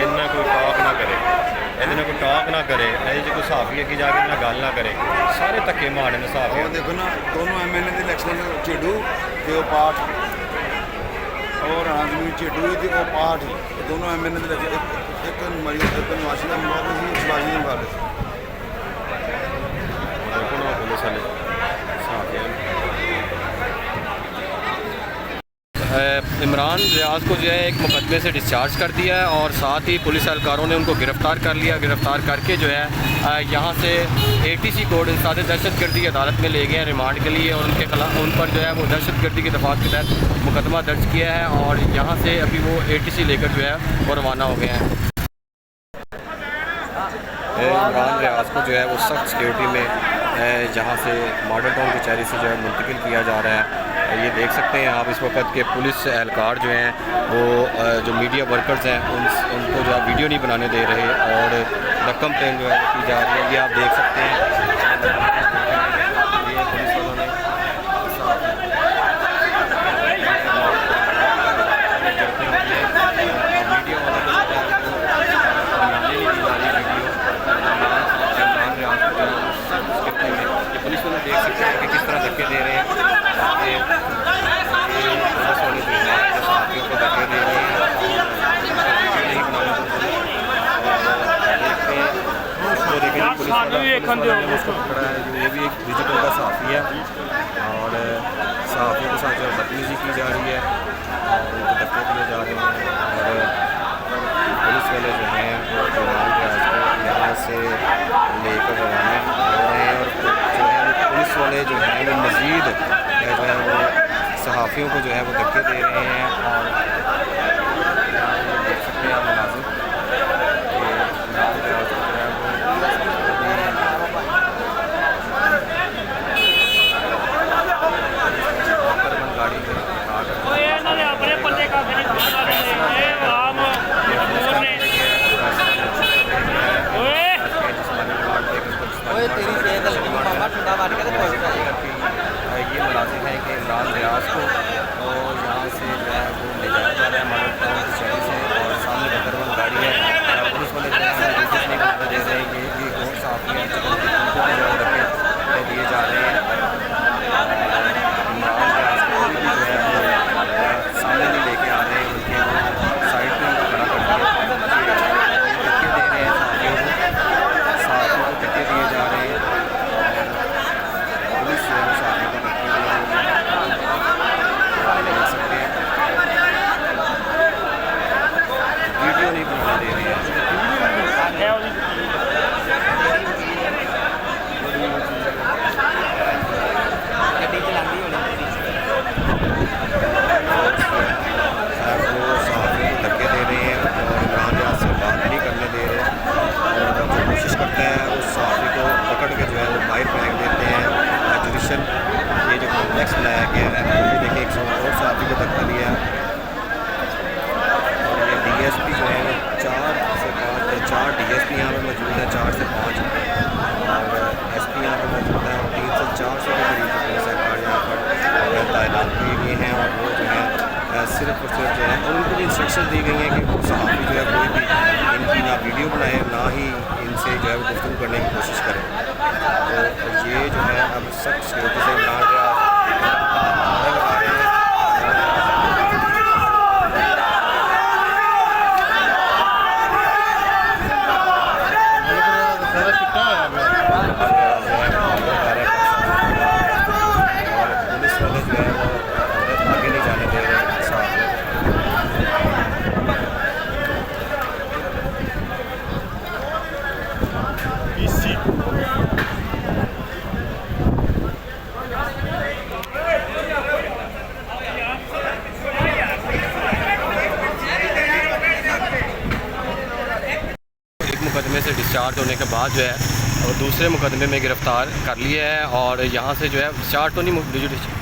इन्ना कोई टॉक ना करे, इन्हें कोई टॉक ना करे, ये कोई सहाफ़ी अगे जाके इन्ना गल ना करे, सारे धक्के मारने ने सहाफ़ी। देखो ना दोनों MLA के इलेक्शन झेडू तो पाठ और आदमी झेडू की पाठ दोनों MLA के एक नवाशी का मुकाबला थी, शिवाजी के मुकाबले थे। देखो ना पुलिस वाले सहाफ़ी इमरान रियाज को जो है एक मुकदमे से डिस्चार्ज कर दिया है और साथ ही पुलिस एहलकारों ने उनको गिरफ़्तार कर लिया। गिरफ़्तार करके जो है यहाँ से ATC कोर्ट इंसाद दहशतगर्दी की अदालत में ले गए हैं रिमांड के लिए और उनके खिलाफ उन पर जो है वो दहशतगर्दी की दफ़ात के तहत मुकदमा दर्ज किया है और यहाँ से अभी वो ATC लेकर जो है वो रवाना हो गए हैं। इमरान रियाज को जो है वो सख्त सिक्योरिटी में जहाँ से मॉडल टाउन कचहरी से जो है मुंतकिल किया जा रहा है। ये देख सकते हैं आप इस वक्त के पुलिस एहलकार जो हैं वो जो मीडिया वर्कर्स हैं उनको जो है वीडियो नहीं बनाने दे रहे और रकम पेन जो है की जा रही है। ये आप देख सकते हैं ये पुलिस वालों ने मीडिया पुलिस वाले देख सकते हैं कि किस तरह धक्के दे रहे हैं। ये पुलिस वाले जो है साथियों को धक्के दे रहे हैं ये भी एक डिजिटल का सहाफ़ी है और सहाफ़ियों के साथ जो बदतमीजी की जा रही है और उनको धक्के दिए जा रहे हैं और पुलिस वाले जो हैं वो इमरान रियाज को यहाँ से लेकर रवाना हो रहे हैं और जो है वो पुलिस वाले जो हैं वो मज़ीद जो है वो सहाफ़ियों को जो है वो धक्के दे रहे हैं और देख सकते हैं आप मुनाज़िर ये मुलाजिम है कि इमरान रियाज को और यहाँ से जो है वो ले जाया जा रहा है मॉडल टाउन कचहरी से और सामने बकरवन गाड़ी है पुलिस वाले जो है रिजल्ट नहीं बनाने दे रहे हैं। ये कौन सा आपकी दिए जा रहे हैं इमरान रियाज को जो है वो सामने नहीं लेके आ रहे हैं उनके साइड में खड़ा करके धक्के दे रहे हैं साथियों को धक्के दिए जा रहे हैं। वीडियो नहीं बना दे रहे हैं। वो साथियों को धक्के दे रहे हैं और इमरान रियाज से बात नहीं करने दे रहे और जो कोशिश करते हैं उस साथी को पकड़ के जो है वो बाहर फेंक देते हैं। जुडिशल ये जो कॉम्प्लेक्स बनाया गया है ये देखिए 100 और साथी को धक्का दिया और ये DSP जो है वो 4 से 5 DSP यहाँ पर मौजूद है 4 से 5 और SP यहाँ पर मौजूद है और 3 से 400 के करीब पुलिस एहलकार यहाँ पर तैनात किए गए हैं और वो जो है सिर्फ और सिर्फ जो है और उनको भी इंस्ट्रक्शन दी गई हैं कि वो सहाफ़ी जो है कोई भी इनकी ना वीडियो बनाए ना ही इनसे जो है वो गुफ्तगू करने की कोशिश करें। तो ये जो है अब सख्त सिक्योरिटी से इमरान रियाज पुलिस वाले जो है वो आगे नहीं जाने दे रहे हैं। मुकदमे से डिस्चार्ज होने के बाद जो है और दूसरे मुकदमे में गिरफ़्तार कर लिया है और यहाँ से जो है डिस्चार्ज तो नहीं